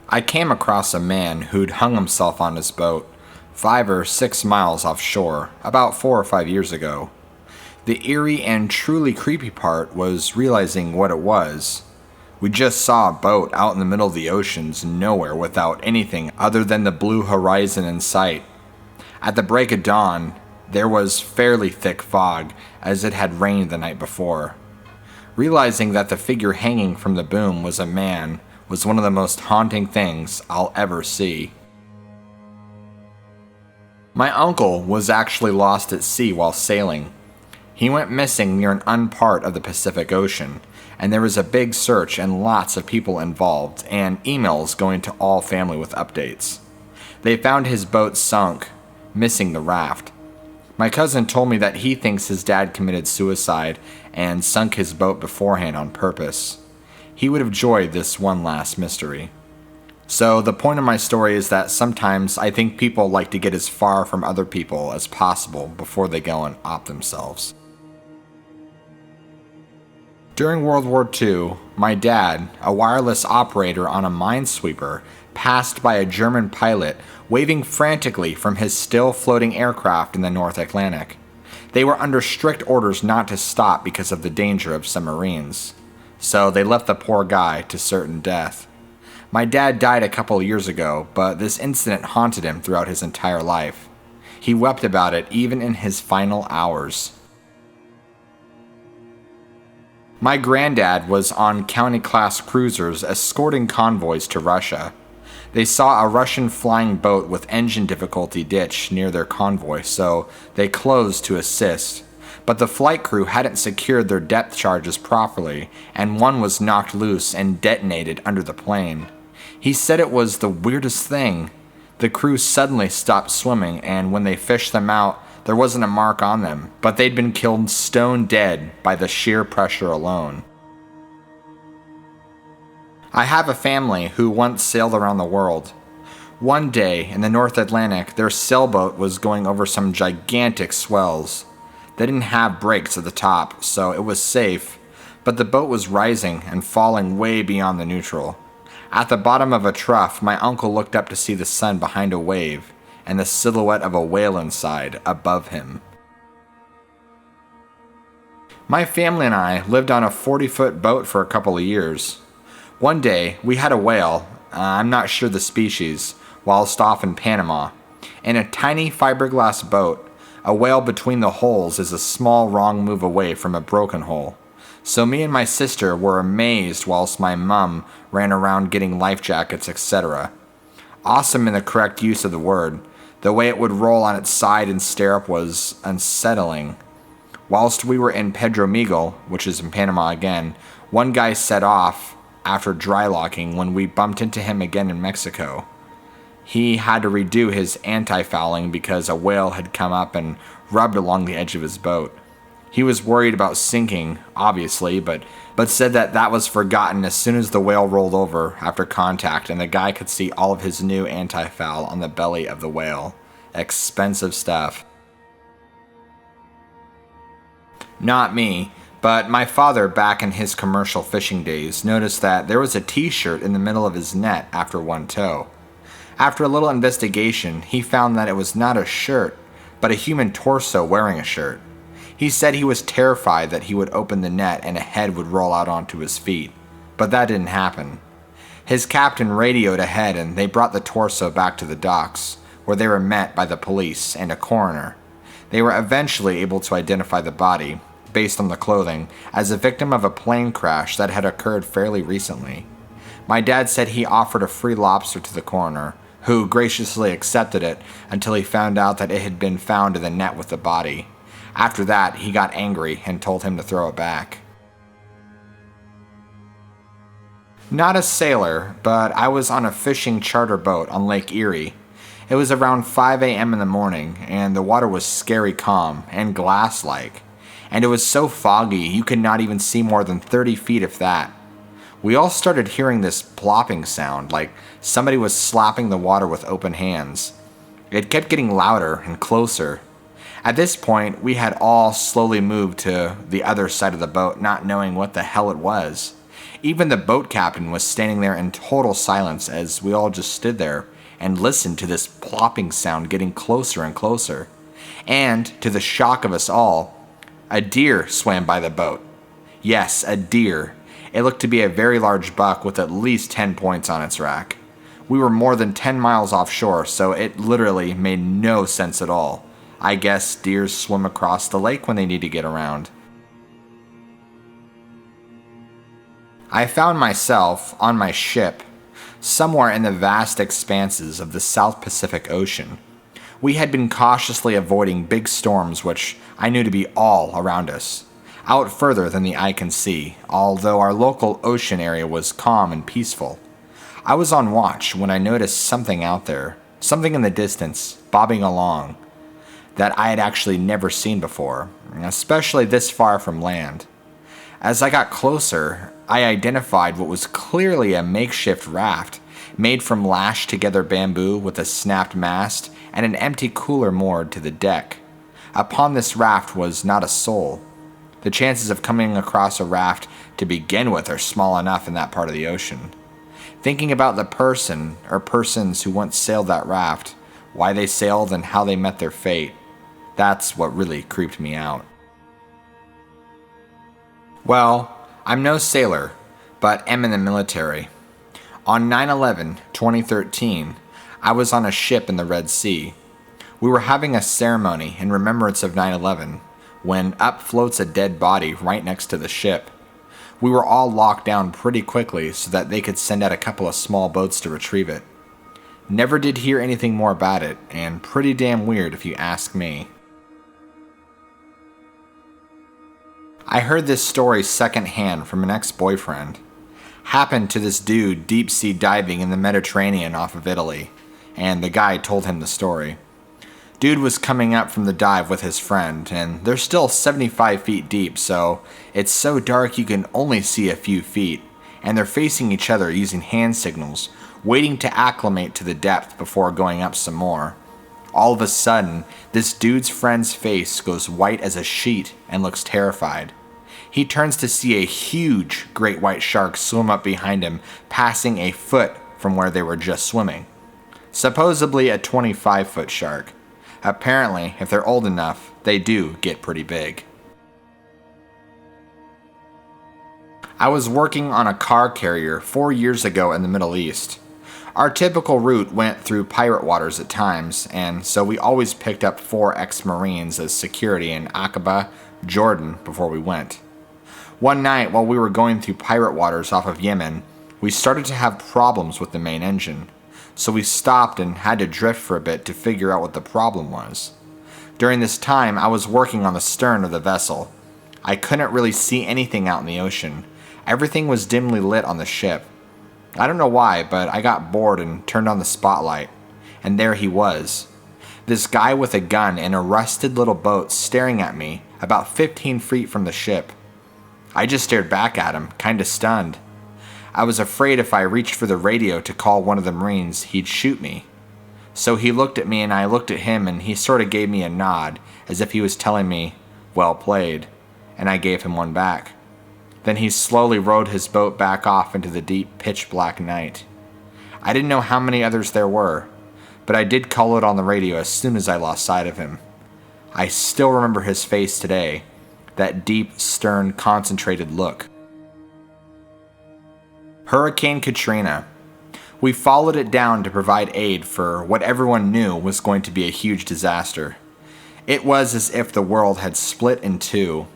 I came across a man who'd hung himself on his boat 5 or 6 miles offshore about 4 or 5 years ago. The eerie and truly creepy part was realizing what it was. We just saw a boat out in the middle of the oceans, nowhere without anything other than the blue horizon in sight. At the break of dawn, there was fairly thick fog, as it had rained the night before. Realizing that the figure hanging from the boom was a man was one of the most haunting things I'll ever see. My uncle was actually lost at sea while sailing. He went missing near an unpart of the Pacific Ocean, and there was a big search and lots of people involved, and emails going to all family with updates. They found his boat sunk, missing the raft. My cousin told me that he thinks his dad committed suicide and sunk his boat beforehand on purpose. He would have enjoyed this one last mystery. So the point of my story is that sometimes I think people like to get as far from other people as possible before they go and opt themselves. During World War II, my dad, a wireless operator on a minesweeper, passed by a German pilot waving frantically from his still floating aircraft in the North Atlantic. They were under strict orders not to stop because of the danger of submarines. So they left the poor guy to certain death. My dad died a couple years ago, but this incident haunted him throughout his entire life. He wept about it even in his final hours. My granddad was on county-class cruisers escorting convoys to Russia. They saw a Russian flying boat with engine difficulty ditch near their convoy, so they closed to assist. But the flight crew hadn't secured their depth charges properly, and one was knocked loose and detonated under the plane. He said it was the weirdest thing. The crew suddenly stopped swimming, and when they fished them out, there wasn't a mark on them, but they'd been killed stone dead by the sheer pressure alone. I have a family who once sailed around the world. One day, in the North Atlantic, their sailboat was going over some gigantic swells. They didn't have brakes at the top, so it was safe, but the boat was rising and falling way beyond the neutral. At the bottom of a trough, my uncle looked up to see the sun behind a wave and the silhouette of a whale inside above him. My family and I lived on a 40-foot boat for a couple of years. One day, we had a whale, I'm not sure the species, whilst off in Panama. In a tiny fiberglass boat, a whale between the holes is a small wrong move away from a broken hole. So me and my sister were amazed whilst my mum ran around getting life jackets, etc. Awesome in the correct use of the word. The way it would roll on its side and stare up was unsettling. Whilst we were in Pedro Miguel, which is in Panama again, one guy set off after dry locking when we bumped into him again in Mexico. He had to redo his anti-fouling because a whale had come up and rubbed along the edge of his boat. He was worried about sinking, obviously, but said that was forgotten as soon as the whale rolled over after contact and the guy could see all of his new anti-foul on the belly of the whale. Expensive stuff. Not me, but my father back in his commercial fishing days noticed that there was a t-shirt in the middle of his net after one tow. After a little investigation, he found that it was not a shirt, but a human torso wearing a shirt. He said he was terrified that he would open the net and a head would roll out onto his feet, but that didn't happen. His captain radioed ahead and they brought the torso back to the docks, where they were met by the police and a coroner. They were eventually able to identify the body, based on the clothing, as a victim of a plane crash that had occurred fairly recently. My dad said he offered a free lobster to the coroner, who graciously accepted it until he found out that it had been found in the net with the body. After that, he got angry and told him to throw it back. Not a sailor, but I was on a fishing charter boat on Lake Eerie. It was around 5 a.m. in the morning, and the water was scary calm and glass-like. And it was so foggy you could not even see more than 30 feet if that. We all started hearing this plopping sound, like somebody was slapping the water with open hands. It kept getting louder and closer. At this point, we had all slowly moved to the other side of the boat, not knowing what the hell it was. Even the boat captain was standing there in total silence as we all just stood there and listened to this plopping sound getting closer and closer. And, to the shock of us all, a deer swam by the boat. Yes, a deer. It looked to be a very large buck with at least 10 points on its rack. We were more than 10 miles offshore, so it literally made no sense at all. I guess deers swim across the lake when they need to get around. I found myself on my ship, somewhere in the vast expanses of the South Pacific Ocean. We had been cautiously avoiding big storms which I knew to be all around us, out further than the eye can see, although our local ocean area was calm and peaceful. I was on watch when I noticed something out there, something in the distance, bobbing along, that I had actually never seen before, especially this far from land. As I got closer, I identified what was clearly a makeshift raft made from lashed together bamboo with a snapped mast and an empty cooler moored to the deck. Upon this raft was not a soul. The chances of coming across a raft to begin with are small enough in that part of the ocean. Thinking about the person or persons who once sailed that raft, why they sailed and how they met their fate, that's what really creeped me out. Well, I'm no sailor, but am in the military. On 9/11/2013, I was on a ship in the Red Sea. We were having a ceremony in remembrance of 9/11 when up floats a dead body right next to the ship. We were all locked down pretty quickly so that they could send out a couple of small boats to retrieve it. Never did hear anything more about it, and pretty damn weird if you ask me. I heard this story secondhand from an ex-boyfriend. Happened to this dude deep sea diving in the Mediterranean off of Italy, and the guy told him the story. Dude was coming up from the dive with his friend, and they're still 75 feet deep, so it's so dark you can only see a few feet, and they're facing each other using hand signals, waiting to acclimate to the depth before going up some more. All of a sudden, this dude's friend's face goes white as a sheet and looks terrified. He turns to see a huge great white shark swim up behind him, passing a foot from where they were just swimming. Supposedly a 25-foot shark. Apparently, if they're old enough, they do get pretty big. I was working on a car carrier 4 years ago in the Middle East. Our typical route went through pirate waters at times, and so we always picked up 4 ex-Marines as security in Aqaba, Jordan, before we went. One night, while we were going through pirate waters off of Yemen, we started to have problems with the main engine, so we stopped and had to drift for a bit to figure out what the problem was. During this time, I was working on the stern of the vessel. I couldn't really see anything out in the ocean. Everything was dimly lit on the ship. I don't know why, but I got bored and turned on the spotlight, and there he was. This guy with a gun in a rusted little boat staring at me about 15 feet from the ship. I just stared back at him, kinda stunned. I was afraid if I reached for the radio to call one of the Marines, he'd shoot me. So he looked at me and I looked at him, and he sort of gave me a nod, as if he was telling me, "Well played," and I gave him one back. Then he slowly rowed his boat back off into the deep, pitch-black night. I didn't know how many others there were, but I did call it on the radio as soon as I lost sight of him. I still remember his face today, that deep, stern, concentrated look. Hurricane Katrina. We followed it down to provide aid for what everyone knew was going to be a huge disaster. It was as if the world had split in two.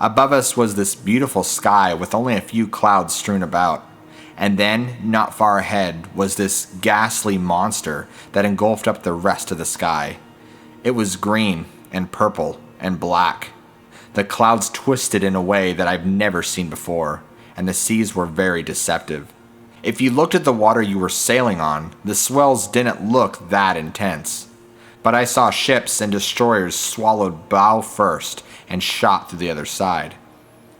Above us was this beautiful sky with only a few clouds strewn about. And then, not far ahead, was this ghastly monster that engulfed up the rest of the sky. It was green and purple and black. The clouds twisted in a way that I've never seen before, and the seas were very deceptive. If you looked at the water you were sailing on, the swells didn't look that intense. But I saw ships and destroyers swallowed bow first and shot through the other side.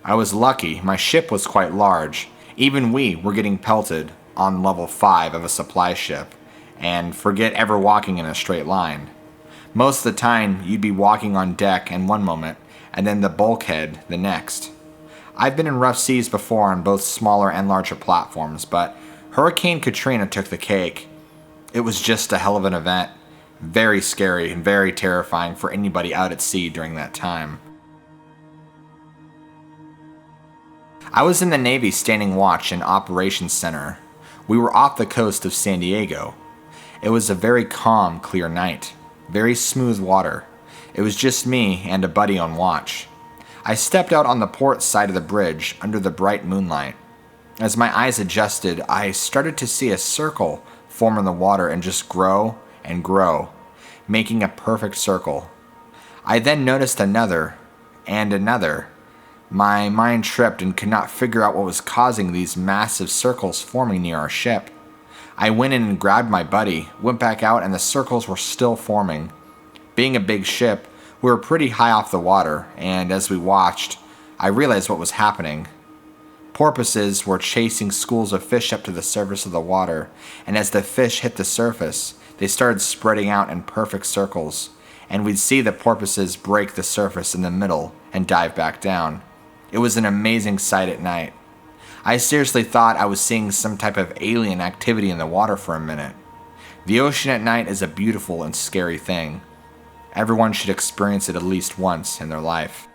I was lucky, my ship was quite large. Even we were getting pelted on level 5 of a supply ship, and forget ever walking in a straight line. Most of the time, you'd be walking on deck in one moment, and then the bulkhead the next. I've been in rough seas before on both smaller and larger platforms, but Hurricane Katrina took the cake. It was just a hell of an event. Very scary and very terrifying for anybody out at sea during that time. I was in the Navy standing watch in Operations Center. We were off the coast of San Diego. It was a very calm, clear night. Very smooth water. It was just me and a buddy on watch. I stepped out on the port side of the bridge under the bright moonlight. As my eyes adjusted, I started to see a circle form in the water and just grow and grow, making a perfect circle. I then noticed another and another. My mind tripped and could not figure out what was causing these massive circles forming near our ship. I went in and grabbed my buddy, went back out, and the circles were still forming. Being a big ship, we were pretty high off the water, and as we watched, I realized what was happening. Porpoises were chasing schools of fish up to the surface of the water, and as the fish hit the surface, they started spreading out in perfect circles, and we'd see the porpoises break the surface in the middle and dive back down. It was an amazing sight at night. I seriously thought I was seeing some type of alien activity in the water for a minute. The ocean at night is a beautiful and scary thing. Everyone should experience it at least once in their life.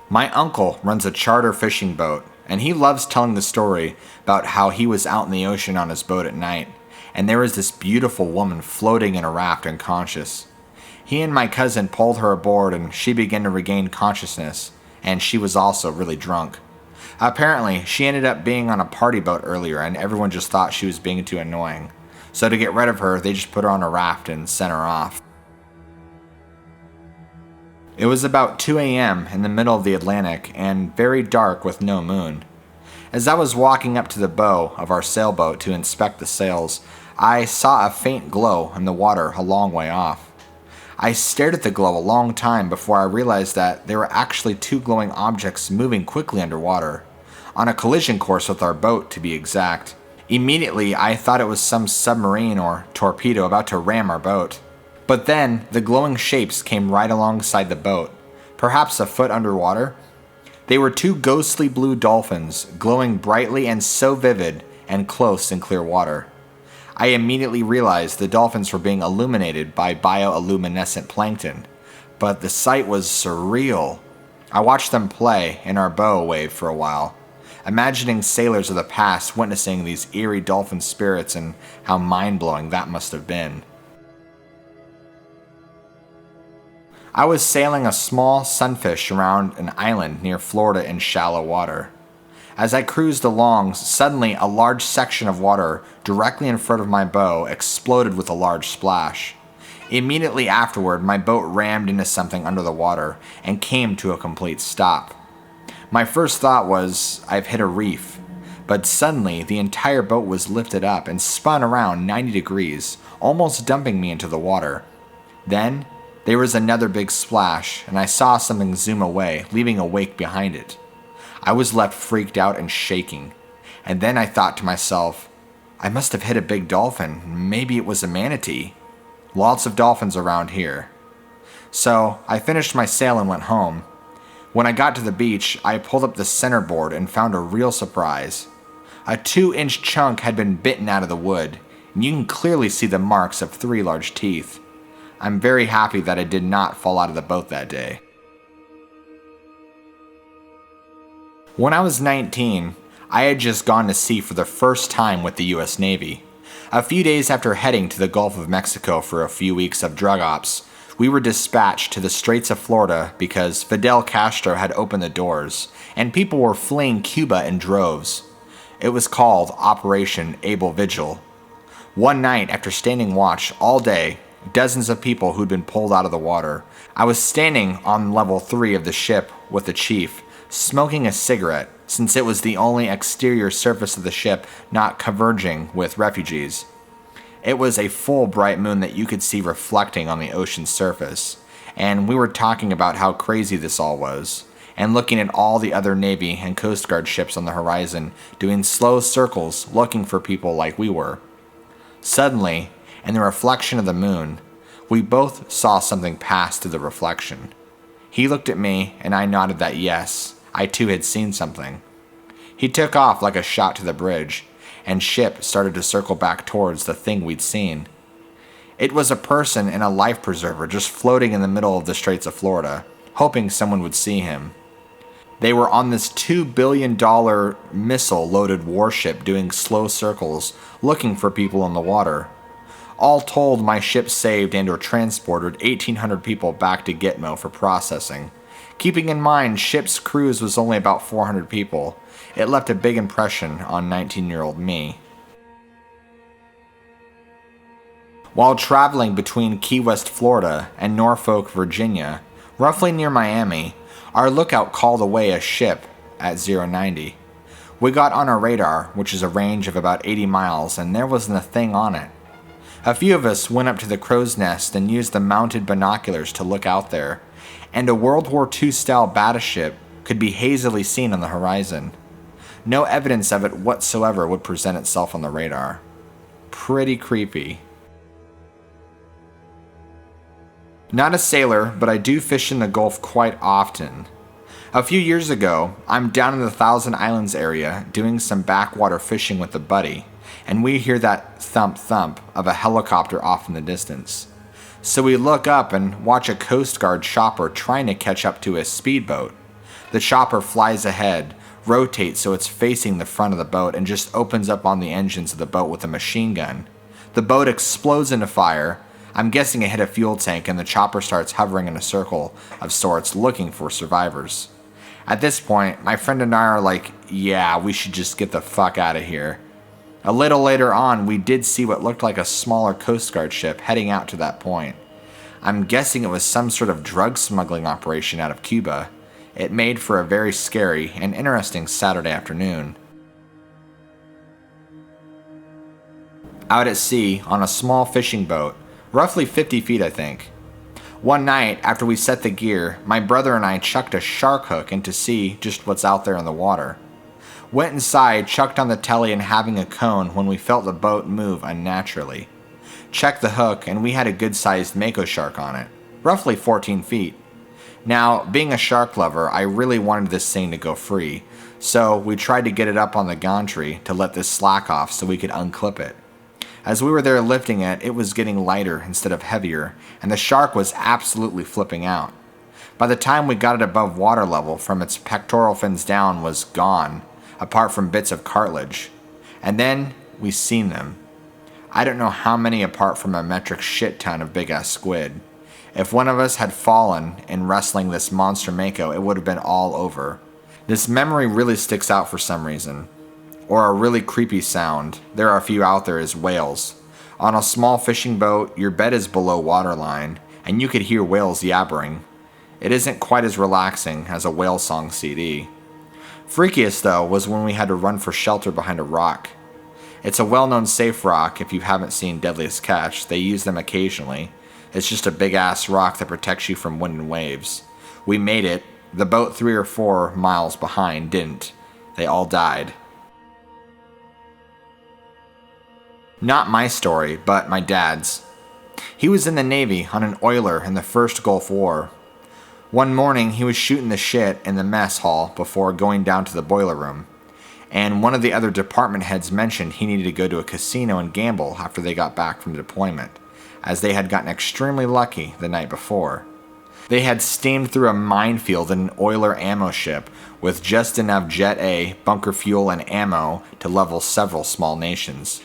My uncle runs a charter fishing boat, and he loves telling the story about how he was out in the ocean on his boat at night, and there was this beautiful woman floating in a raft unconscious. He and my cousin pulled her aboard, and she began to regain consciousness, and she was also really drunk. Apparently, she ended up being on a party boat earlier, and everyone just thought she was being too annoying. So to get rid of her, they just put her on a raft and sent her off. It was about 2 a.m. in the middle of the Atlantic and very dark with no moon. As I was walking up to the bow of our sailboat to inspect the sails, I saw a faint glow in the water a long way off. I stared at the glow a long time before I realized that there were actually two glowing objects moving quickly underwater, on a collision course with our boat to be exact. Immediately, I thought it was some submarine or torpedo about to ram our boat. But then, the glowing shapes came right alongside the boat, perhaps a foot underwater. They were two ghostly blue dolphins, glowing brightly and so vivid and close in clear water. I immediately realized the dolphins were being illuminated by bioluminescent plankton, but the sight was surreal. I watched them play in our bow wave for a while, imagining sailors of the past witnessing these eerie dolphin spirits and how mind-blowing that must have been. I was sailing a small sunfish around an island near Florida in shallow water. As I cruised along, suddenly a large section of water directly in front of my bow exploded with a large splash. Immediately afterward, my boat rammed into something under the water and came to a complete stop. My first thought was, I've hit a reef, but suddenly the entire boat was lifted up and spun around 90 degrees, almost dumping me into the water. Then, there was another big splash, and I saw something zoom away, leaving a wake behind it. I was left freaked out and shaking, and then I thought to myself, I must have hit a big dolphin, maybe it was a manatee. Lots of dolphins around here. So, I finished my sail and went home. When I got to the beach, I pulled up the centerboard and found a real surprise. A 2-inch chunk had been bitten out of the wood, and you can clearly see the marks of 3 large teeth. I'm very happy that I did not fall out of the boat that day. When I was 19, I had just gone to sea for the first time with the US Navy. A few days after heading to the Gulf of Mexico for a few weeks of drug ops, we were dispatched to the Straits of Florida because Fidel Castro had opened the doors, and people were fleeing Cuba in droves. It was called Operation Able Vigil. One night, after standing watch all day, dozens of people who'd been pulled out of the water, I was standing on level 3 of the ship with the chief, smoking a cigarette, since it was the only exterior surface of the ship not converging with refugees. It was a full bright moon that you could see reflecting on the ocean's surface, and we were talking about how crazy this all was, and looking at all the other Navy and Coast Guard ships on the horizon doing slow circles looking for people like we were. Suddenly, in the reflection of the moon, we both saw something pass through the reflection. He looked at me, and I nodded that yes, I too had seen something. He took off like a shot to the bridge, and ship started to circle back towards the thing we'd seen. It was a person in a life preserver just floating in the middle of the Straits of Florida, hoping someone would see him. They were on this $2 billion missile-loaded warship doing slow circles, looking for people in the water. All told, my ship saved and or transported 1,800 people back to Gitmo for processing. Keeping in mind, ship's cruise was only about 400 people, it left a big impression on 19-year-old me. While traveling between Key West, Florida and Norfolk, Virginia, roughly near Miami, our lookout called away a ship at 090. We got on our radar, which is a range of about 80 miles, and there wasn't a thing on it. A few of us went up to the crow's nest and used the mounted binoculars to look out there, and a World War II-style battleship could be hazily seen on the horizon. No evidence of it whatsoever would present itself on the radar. Pretty creepy. Not a sailor, but I do fish in the Gulf quite often. A few years ago, I'm down in the Thousand Islands area doing some backwater fishing with a buddy, and we hear that thump-thump of a helicopter off in the distance. So we look up and watch a Coast Guard chopper trying to catch up to a speedboat. The chopper flies ahead, rotates so it's facing the front of the boat, and just opens up on the engines of the boat with a machine gun. The boat explodes into fire. I'm guessing it hit a fuel tank, and the chopper starts hovering in a circle of sorts looking for survivors. At this point, my friend and I are like, yeah, we should just get the fuck out of here. A little later on, we did see what looked like a smaller Coast Guard ship heading out to that point. I'm guessing it was some sort of drug smuggling operation out of Cuba. It made for a very scary and interesting Saturday afternoon. Out at sea, on a small fishing boat, roughly 50 feet I think. One night, after we set the gear, my brother and I chucked a shark hook in to see just what's out there in the water. Went inside, chucked on the telly and having a cone when we felt the boat move unnaturally. Checked the hook and we had a good-sized mako shark on it, roughly 14 feet. Now, being a shark lover, I really wanted this thing to go free, so we tried to get it up on the gantry to let this slack off so we could unclip it. As we were there lifting it, it was getting lighter instead of heavier, and the shark was absolutely flipping out. By the time we got it above water level, from its pectoral fins down was gone, apart from bits of cartilage. And then we seen them. I don't know how many apart from a metric shit ton of big-ass squid. If one of us had fallen in wrestling this monster mako, it would have been all over. This memory really sticks out for some reason. Or a really creepy sound, there are a few out there, is whales. On a small fishing boat, your bed is below waterline, and you could hear whales yabbering. It isn't quite as relaxing as a whale song CD. Freakiest though was when we had to run for shelter behind a rock. It's a well-known safe rock. If you haven't seen Deadliest Catch, they use them occasionally. It's just a big-ass rock that protects you from wind and waves. We made it. The boat 3 or 4 miles behind didn't. They all died. Not my story, but my dad's. He was in the Navy on an oiler in the First Gulf War. One morning, he was shooting the shit in the mess hall before going down to the boiler room. And one of the other department heads mentioned he needed to go to a casino and gamble after they got back from deployment, as they had gotten extremely lucky the night before. They had steamed through a minefield in an oiler ammo ship with just enough Jet A, bunker fuel, and ammo to level several small nations.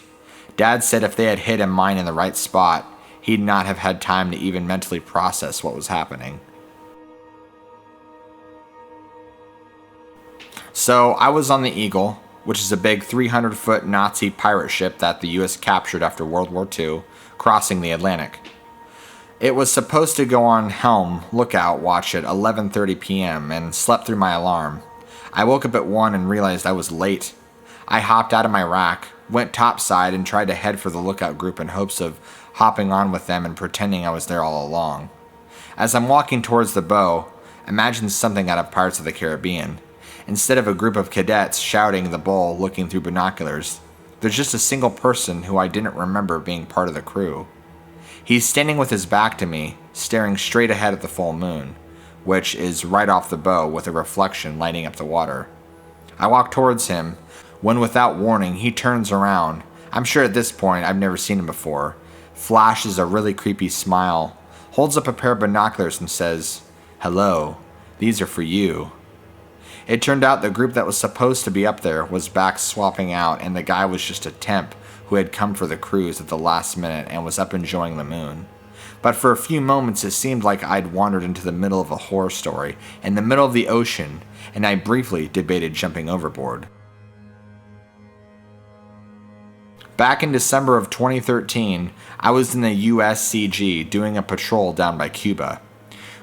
Dad said if they had hit a mine in the right spot, he'd not have had time to even mentally process what was happening. So I was on the Eagle, which is a big 300-foot Nazi pirate ship that the US captured after World War II, crossing the Atlantic. It was supposed to go on helm lookout watch at 11:30 p.m. and slept through my alarm. I woke up at 1 and realized I was late. I hopped out of my rack, went topside, and tried to head for the lookout group in hopes of hopping on with them and pretending I was there all along. As I'm walking towards the bow, imagine something out of Pirates of the Caribbean. Instead of a group of cadets shouting the bull looking through binoculars, there's just a single person who I didn't remember being part of the crew. He's standing with his back to me, staring straight ahead at the full moon. which is right off the bow with a reflection lighting up the water. I walk towards him, when without warning he turns around. I'm sure at this point I've never seen him before. Flashes a really creepy smile, holds up a pair of binoculars and says, "Hello, these are for you." It turned out the group that was supposed to be up there was back swapping out, and the guy was just a temp who had come for the cruise at the last minute and was up enjoying the moon. But for a few moments it seemed like I'd wandered into the middle of a horror story in the middle of the ocean, and I briefly debated jumping overboard. Back in December of 2013, I was in the USCG doing a patrol down by Cuba.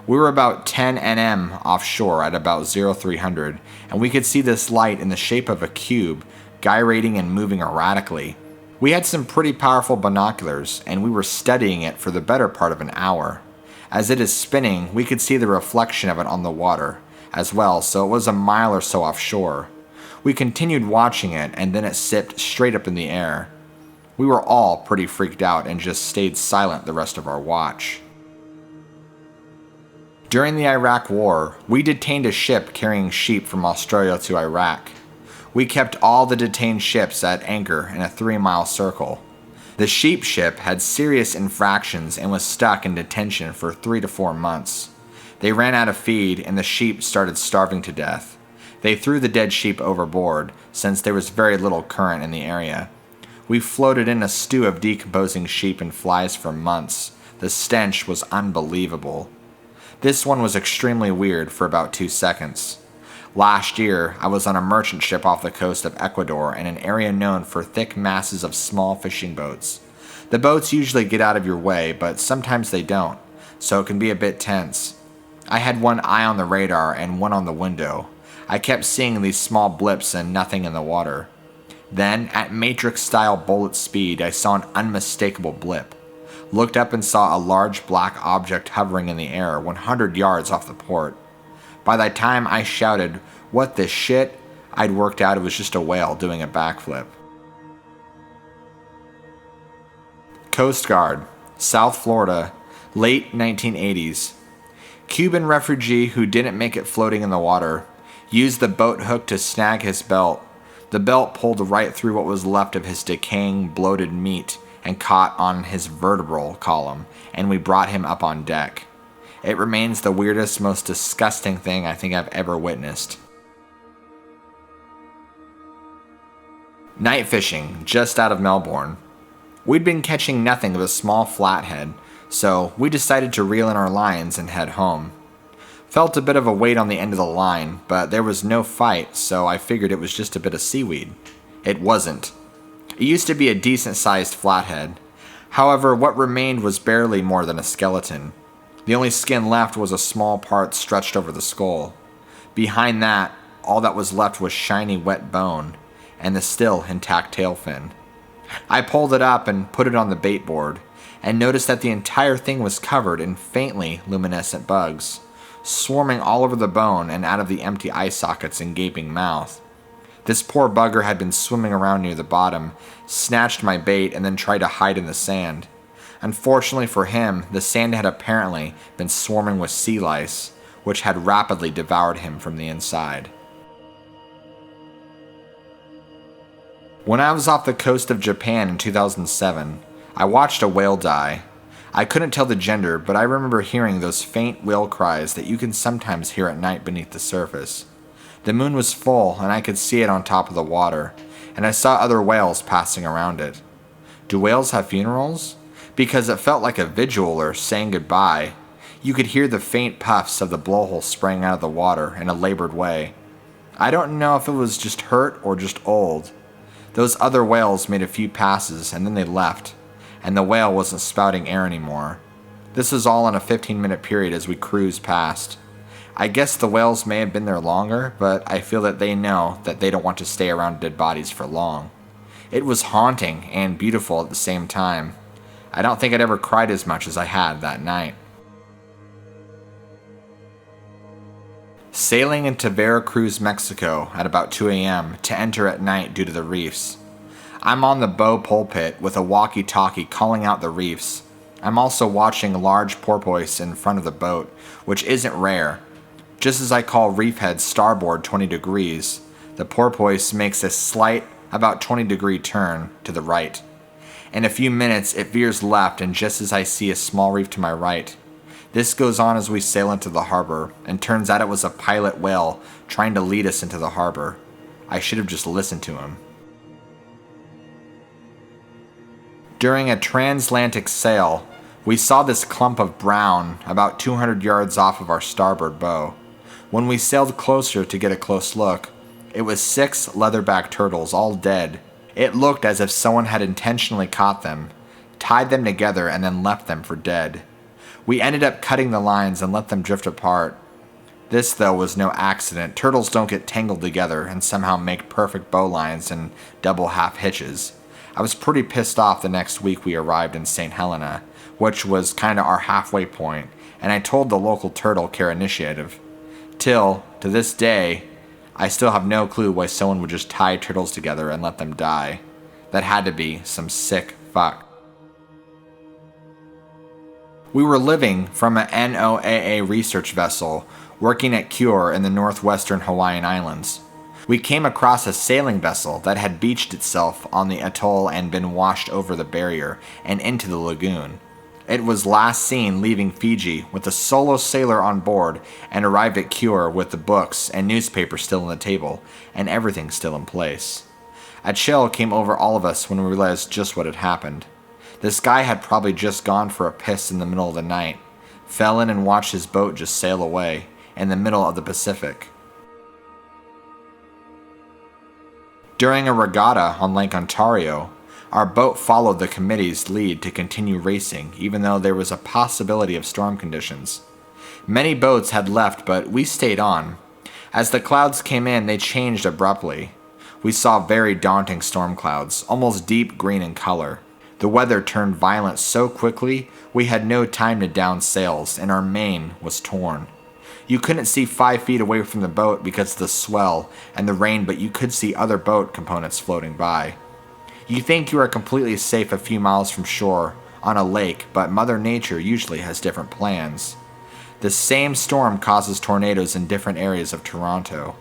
We were about 10 nm offshore at about 0300, and we could see this light in the shape of a cube, gyrating and moving erratically. We had some pretty powerful binoculars, and we were studying it for the better part of an hour. As it is spinning, we could see the reflection of it on the water as well, so it was a mile or so offshore. We continued watching it, and then it sipped straight up in the air. We were all pretty freaked out and just stayed silent the rest of our watch. During the Iraq War, we detained a ship carrying sheep from Australia to Iraq. We kept all the detained ships at anchor in a 3-mile circle. The sheep ship had serious infractions and was stuck in detention for 3 to 4 months. They ran out of feed and the sheep started starving to death. They threw the dead sheep overboard since there was very little current in the area. We floated in a stew of decomposing sheep and flies for months. The stench was unbelievable. This one was extremely weird for about 2 seconds. Last year, I was on a merchant ship off the coast of Ecuador in an area known for thick masses of small fishing boats. The boats usually get out of your way, but sometimes they don't, so it can be a bit tense. I had one eye on the radar and one on the window. I kept seeing these small blips and nothing in the water. Then, at Matrix-style bullet speed, I saw an unmistakable blip. Looked up and saw a large black object hovering in the air 100 yards off the port. By the time I shouted, "What the shit?" I'd worked out it was just a whale doing a backflip. Coast Guard, South Florida, late 1980s. Cuban refugee who didn't make it floating in the water. Used the boat hook to snag his belt. The belt pulled right through what was left of his decaying, bloated meat and caught on his vertebral column, and we brought him up on deck. It remains the weirdest, most disgusting thing I think I've ever witnessed. Night fishing, just out of Melbourne. We'd been catching nothing but a small flathead, so we decided to reel in our lines and head home. Felt a bit of a weight on the end of the line, but there was no fight, so I figured it was just a bit of seaweed. It wasn't. It used to be a decent-sized flathead. However, what remained was barely more than a skeleton. The only skin left was a small part stretched over the skull. Behind that, all that was left was shiny wet bone, and the still intact tail fin. I pulled it up and put it on the bait board, and noticed that the entire thing was covered in faintly luminescent bugs, swarming all over the bone and out of the empty eye sockets and gaping mouth. This poor bugger had been swimming around near the bottom, snatched my bait, and then tried to hide in the sand. Unfortunately for him, the sand had apparently been swarming with sea lice, which had rapidly devoured him from the inside. When I was off the coast of Japan in 2007, I watched a whale die. I couldn't tell the gender, but I remember hearing those faint whale cries that you can sometimes hear at night beneath the surface. The moon was full, and I could see it on top of the water, and I saw other whales passing around it. Do whales have funerals? Because it felt like a vigil or saying goodbye. You could hear the faint puffs of the blowhole spraying out of the water in a labored way. I don't know if it was just hurt or just old. Those other whales made a few passes, and then they left, and the whale wasn't spouting air anymore. This was all in a 15-minute period as we cruised past. I guess the whales may have been there longer, but I feel that they know that they don't want to stay around dead bodies for long. It was haunting and beautiful at the same time. I don't think I'd ever cried as much as I had that night. Sailing into Veracruz, Mexico at about 2 a.m. to enter at night due to the reefs. I'm on the bow pulpit with a walkie-talkie calling out the reefs. I'm also watching large porpoise in front of the boat, which isn't rare, Just as I call reef head starboard 20 degrees, the porpoise makes a slight, about 20-degree turn to the right. In a few minutes, it veers left, and just as I see a small reef to my right. This goes on as we sail into the harbor, and turns out it was a pilot whale trying to lead us into the harbor. I should have just listened to him. During a transatlantic sail, we saw this clump of brown about 200 yards off of our starboard bow. When we sailed closer to get a close look, it was 6 leatherback turtles, all dead. It looked as if someone had intentionally caught them, tied them together, and then left them for dead. We ended up cutting the lines and let them drift apart. This, though, was no accident. Turtles don't get tangled together and somehow make perfect bow lines and double half hitches. I was pretty pissed off the next week we arrived in St. Helena, which was kinda our halfway point, and I told the local turtle care initiative. Till, to this day, I still have no clue why someone would just tie turtles together and let them die. That had to be some sick fuck. We were living from an NOAA research vessel working at Cure in the northwestern Hawaiian Islands. We came across a sailing vessel that had beached itself on the atoll and been washed over the barrier and into the lagoon. It was last seen leaving Fiji with a solo sailor on board and arrived at Cure with the books and newspaper still on the table and everything still in place. A chill came over all of us when we realized just what had happened. This guy had probably just gone for a piss in the middle of the night, fell in and watched his boat just sail away in the middle of the Pacific. During a regatta on Lake Ontario, our boat followed the committee's lead to continue racing, even though there was a possibility of storm conditions. Many boats had left, but we stayed on. As the clouds came in, they changed abruptly. We saw very daunting storm clouds, almost deep green in color. The weather turned violent so quickly, we had no time to down sails, and our main was torn. You couldn't see 5 feet away from the boat because of the swell and the rain, but you could see other boat components floating by. You think you are completely safe a few miles from shore on a lake, but Mother Nature usually has different plans. The same storm causes tornadoes in different areas of Toronto.